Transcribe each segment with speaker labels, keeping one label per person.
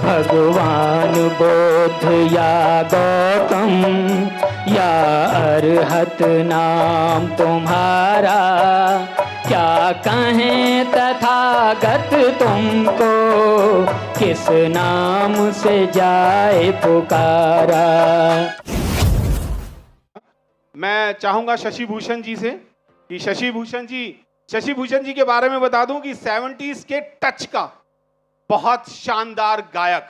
Speaker 1: भगवान बुद्ध या गौतम या अरहत नाम तुम्हारा, क्या कहें तथागत तुमको, किस नाम से जाए पुकारा।
Speaker 2: मैं चाहूंगा शशि भूषण जी से कि शशि भूषण जी के बारे में बता दूं कि 70s के टच का बहुत शानदार गायक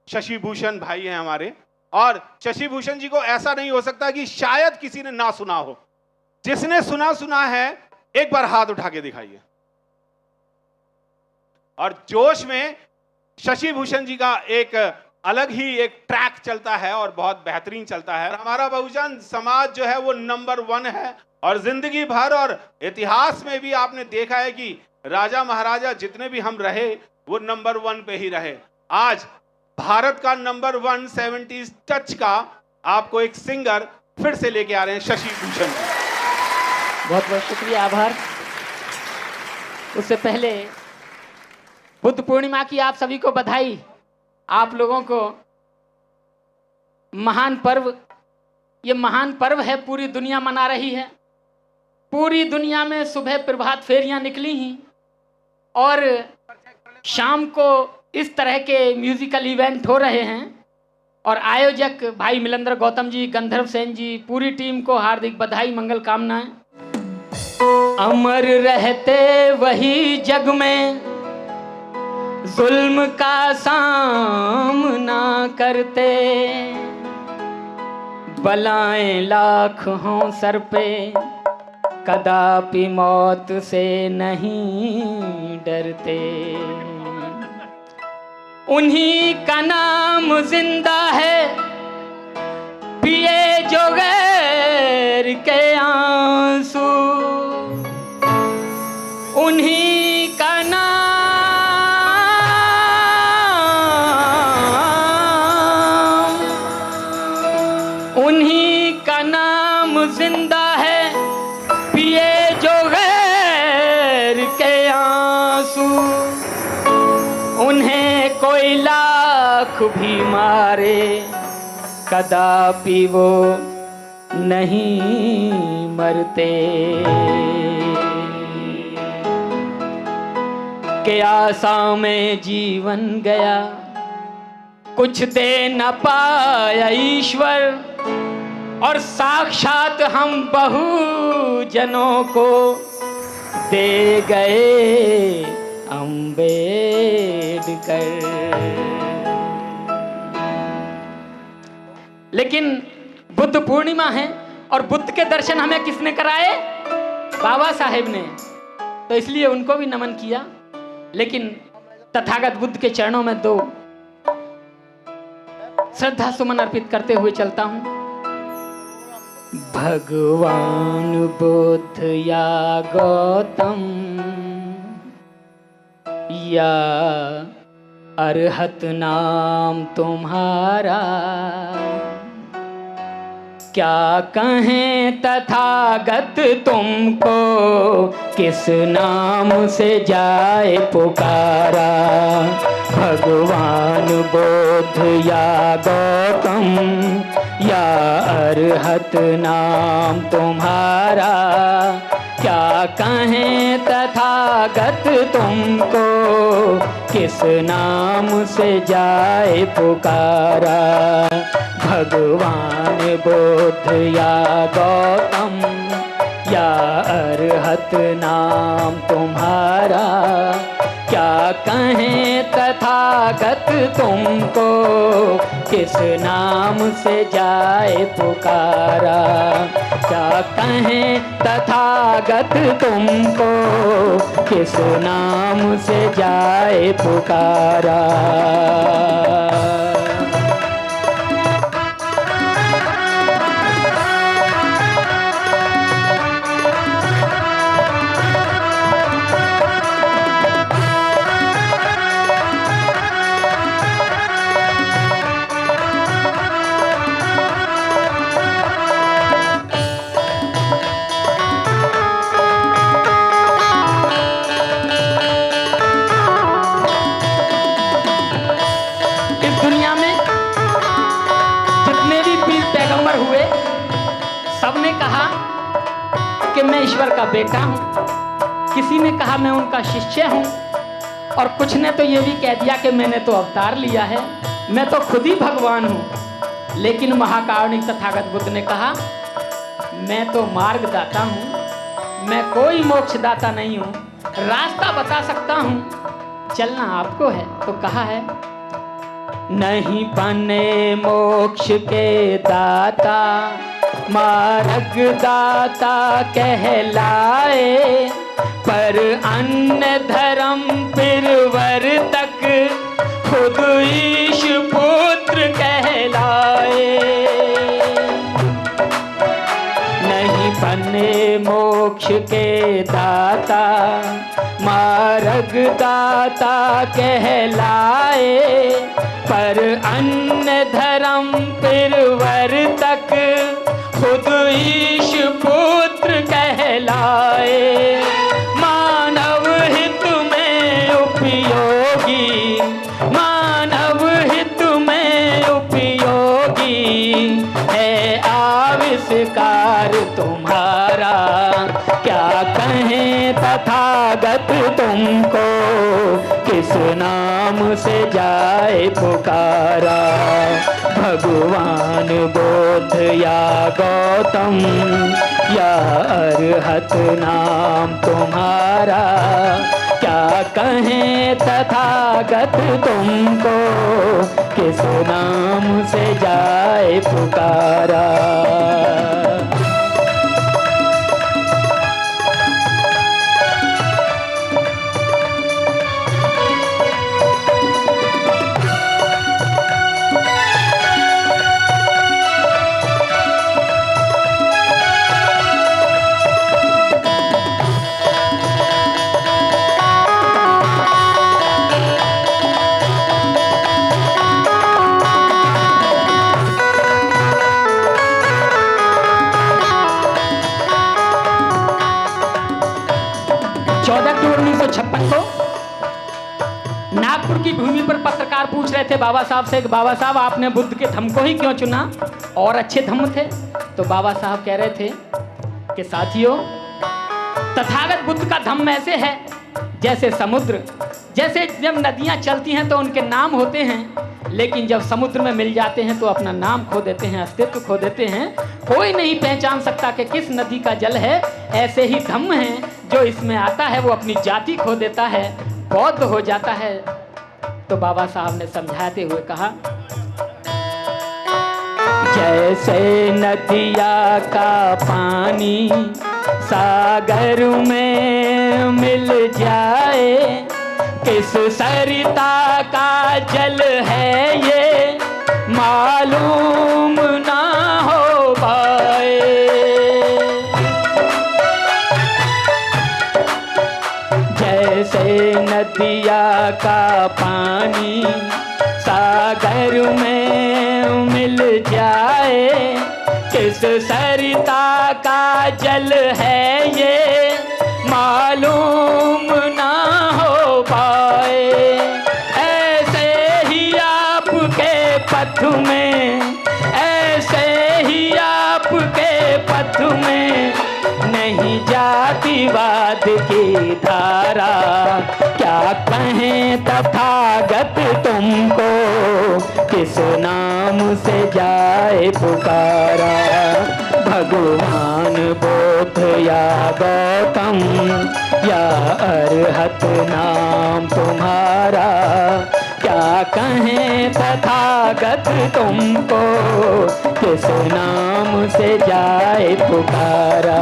Speaker 2: शशि भूषण भाई हैं हमारे। और शशि भूषण जी को ऐसा नहीं हो सकता कि शायद किसी ने ना सुना हो। जिसने सुना है एक बार हाथ उठा के दिखाइए। और जोश में शशि भूषण जी का एक अलग ही एक ट्रैक चलता है और बहुत बेहतरीन चलता है। हमारा बहुजन समाज जो है वो नंबर 1 है और जिंदगी भर और इतिहास में भी आपने देखा है कि राजा महाराजा जितने भी हम रहे वो नंबर 1 पे ही रहे। आज भारत का नंबर 1 70s टच का आपको एक सिंगर फिर से लेके आ रहे हैं शशि भूषण जी।
Speaker 1: बहुत बहुत शुक्रिया, आभार। उससे पहले बुद्ध पूर्णिमा की आप सभी को बधाई। आप लोगों को महान पर्व, ये महान पर्व है, पूरी दुनिया मना रही है। पूरी दुनिया में सुबह प्रभात फेरियां निकली हैं और शाम को इस तरह के म्यूजिकल इवेंट हो रहे हैं। और आयोजक भाई मिलेंद्र गौतम जी, गंधर्व सेन जी, पूरी टीम को हार्दिक बधाई, मंगल कामनाएं। अमर रहते वही जग में जुल्म का सामना करते, बलाएं लाख हों सर पे कदापि मौत से नहीं डरते। उन्हीं का नाम जिंदा है, पिए जो गैर के आंसू, उन्हीं का नाम, उन्हीं का नाम जिंदा है, पिए जो गैर के आंसू। उन्हें कोई लाख भी मारे कदापि वो नहीं मरते। के आशा में जीवन गया, कुछ दे न पाया ईश्वर, और साक्षात हम बहुजनों को दे गए अम्बेडकर। लेकिन बुद्ध पूर्णिमा है और बुद्ध के दर्शन हमें किसने कराए? बाबा साहेब ने। तो इसलिए उनको भी नमन किया। लेकिन तथागत बुद्ध के चरणों में 2 श्रद्धा सुमन अर्पित करते हुए चलता हूं। भगवान बुद्ध या गौतम या अरहत नाम तुम्हारा, क्या कहें तथागत तुमको, किस नाम से जाए पुकारा। भगवान बुद्ध या गौतम या अरहत नाम तुम्हारा, क्या कहें तथागत तुमको, किस नाम से जाए पुकारा। भगवान बुद्ध या गौतम या अरहत नाम तुम्हारा, क्या कहें तथागत तुमको, किस नाम से जाए पुकारा। क्या कहें तथागत तुमको, किस नाम से जाए पुकारा। सबने कहा कि मैं ईश्वर का बेटा हूं, किसी ने कहा मैं उनका शिष्य हूं, और कुछ ने तो ये भी कह दिया कि मैंने तो अवतार लिया है, मैं तो खुद ही भगवान हूं। लेकिन महाकारुणिक तथागत बुद्ध ने कहा मैं तो मार्गदाता हूं, मैं कोई मोक्षदाता नहीं हूं, रास्ता बता सकता हूं, चलना आपको है। तो कहा है नहीं बने मोक्ष के दाता, मार्ग दाता कहलाए, पर अन्य धर्म प्रवर्तक खुद ईश पुत्र कहलाए। नहीं बने मोक्ष के दाता, मार्ग दाता कहलाए, पर अन्य धर्म प्रवर्तक खुद ईश पुत्र कहलाए। मानव हित में उपयोगी, मानव हित में उपयोगी है आविष्कार तुम्हारा, क्या कहें तथागत तुमको, किस नाम से जाए पुकारा। भगवान बोध या गौतम, या अरहत नाम तुम्हारा, क्या कहें तथागत तुमको, किस नाम से जाए पुकारा। नागपुर की भूमि पर पत्रकार पूछ रहे थे बाबा साहब से, बाबा साहब आपने बुद्ध के धम्म को ही क्यों चुना, और अच्छे धम्म थे। तो बाबा साहब कह रहे थे कि साथियों, तथागत बुद्ध का धम्म ऐसे है जैसे समुद्र, जैसे जब नदियां चलती हैं तो उनके नाम होते हैं, लेकिन जब समुद्र में मिल जाते हैं तो अपना नाम खो देते हैं, अस्तित्व खो देते हैं, कोई नहीं पहचान सकता कि किस नदी का जल है। ऐसे ही धम्म है, जो इसमें आता है वो अपनी जाति खो देता है, बौद्ध हो जाता है। तो बाबा साहब ने समझाते हुए कहा, जैसे नदिया का पानी सागर में मिल जाए, किस सरिता का जल है ये मालूम ना हो पाए। जैसे नदिया का पानी सागर में मिल जाए, किस सरिता का जल है ये मालूम ना हो पाए। ऐसे ही आपके पथ में, ऐसे ही आपके पथ में नहीं जातिवाद की धारा, क्या कहें तथागत तुमको, किस नाम से जाए पुकारा। भगवान बोध या गौतम, या अरहत नाम तुम्हारा, क्या कहें तथागत तुमको, किस नाम से जाए पुकारा।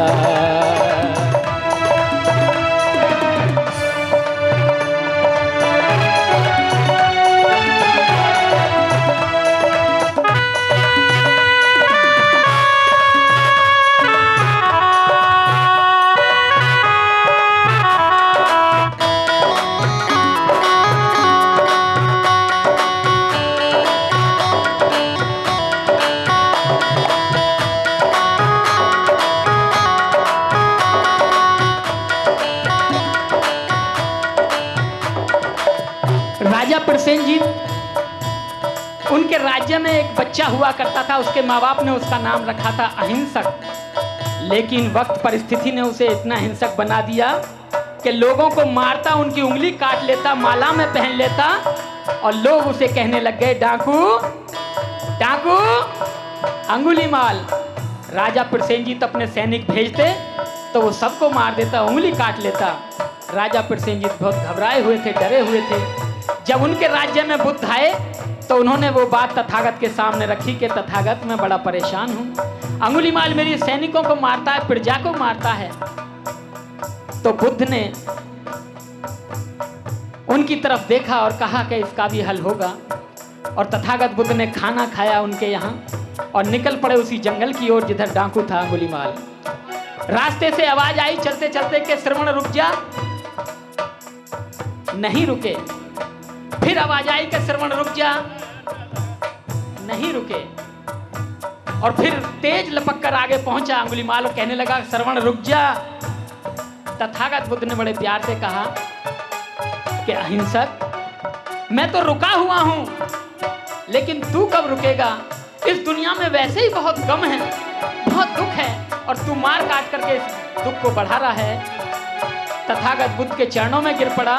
Speaker 1: राजा प्रसेनजीत, उनके राज्य में एक बच्चा हुआ करता था, उसके माँ बाप ने उसका नाम रखा था अहिंसक। लेकिन वक्त परिस्थिति ने उसे इतना हिंसक बना दिया कि लोगों को मारता, उनकी उंगली काट लेता, माला में पहन लेता, और लोग उसे कहने लग गए, डाकू डाकू अंगुलीमाल। राजा प्रसेनजीत अपने सैनिक भेजते तो वो सबको मार देता, उंगली काट लेता। राजा प्रसेनजीत बहुत घबराए हुए थे, डरे हुए थे। जब उनके राज्य में बुद्ध आए तो उन्होंने वो बात तथागत के सामने रखी कि तथागत मैं बड़ा परेशान हूँ, अंगुलीमाल मेरी सैनिकों को मारता है, प्रजा को मारता है। तो बुद्ध ने उनकी तरफ देखा और कहा कि इसका भी हल होगा। और तथागत बुद्ध ने खाना खाया उनके यहाँ और निकल पड़े उसी जंगल की ओर जिधर डाकू था अंगुलीमाल। रास्ते से आवाज आई चलते चलते कि श्रवण रुक जा, नहीं रुके। फिर आवाज आई कि श्रवण रुक जा, नहीं रुके। और फिर तेज लपक कर आगे पहुंचा अंगुलीमाल और कहने लगा, श्रवण रुक जा। तथागत बुद्ध ने बड़े प्यार से कहा कि अहिंसक, मैं तो रुका हुआ हूं, लेकिन तू कब रुकेगा? इस दुनिया में वैसे ही बहुत गम है, बहुत दुख है, और तू मार काट करके इस दुख को बढ़ा रहा है। तथागत बुद्ध के चरणों में गिर पड़ा,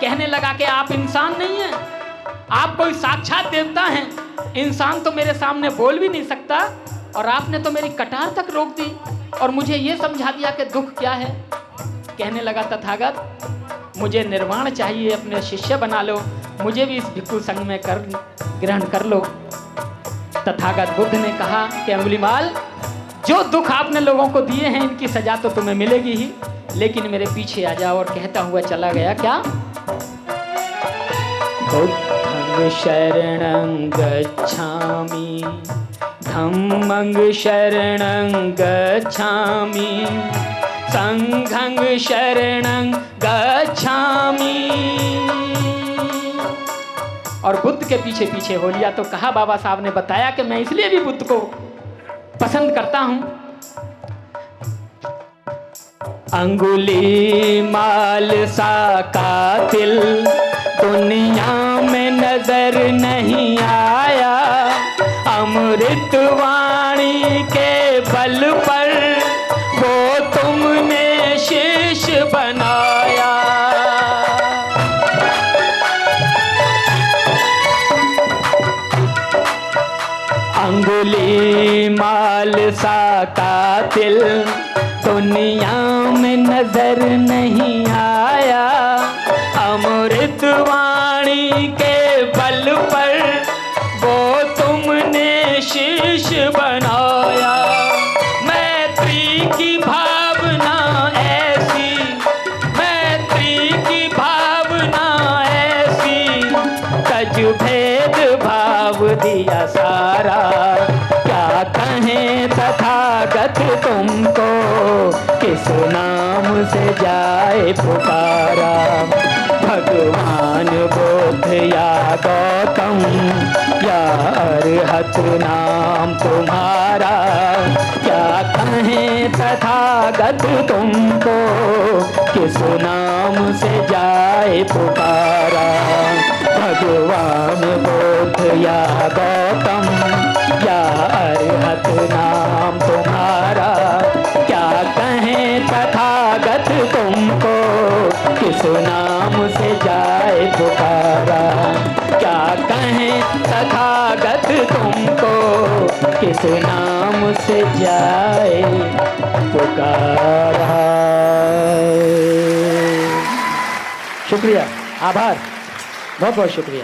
Speaker 1: कहने लगा कि आप इंसान नहीं हैं, आप कोई साक्षात देवता हैं। इंसान तो मेरे सामने बोल भी नहीं सकता, और आपने तो मेरी कटार तक रोक दी और मुझे ये समझा दिया कि दुख क्या है। कहने लगा तथागत, मुझे निर्वाण चाहिए, अपने शिष्य बना लो, मुझे भी इस भिक्षु संघ में ग्रहण कर लो। तथागत बुद्ध ने कहा कि अंगुलीमाल, जो दुख आपने लोगों को दिए हैं इनकी सजा तो तुम्हें मिलेगी ही, लेकिन मेरे पीछे आ जाओ। और कहता हुआ चला गया क्या, बुद्धं शरणं गच्छामि, धम्मं शरणं गच्छामि, संघं शरणं गच्छामि। और बुद्ध के पीछे पीछे हो लिया। तो कहा, बाबा साहब ने बताया कि मैं इसलिए भी बुद्ध को पसंद करता हूं। अंगुलीमाल सा कातिल दुनिया में नजर नहीं आया, अमृत वाणी के बल पर वो तुमने शिष्य बनाया। अंगुलीमाल सा कातिल दुनिया में नजर नहीं आया, अमृत वाणी के बल पर वो तुमने शिष्य बनाया। मैत्री की भावना ऐसी, मैत्री की भावना ऐसी, तज भेद भाव दिया सारा। क्या कहें तथागत तुमको, किस नाम से जाए पुकारा। भगवान बुद्ध या गौतम, या अरहत नाम तुम्हारा। क्या कहें तथागत तुमको, किस नाम से जाए पुकारा। भगवान बुद्ध या गौतम, या अरहत नाम तुम्हारा। क्या कहें तथागत तुमको, किस नाम से जाए पुकारा। क्या कहें तथागत तुमको, किस नाम से जाए पुकारा। शुक्रिया, आभार, बहुत बहुत शुक्रिया।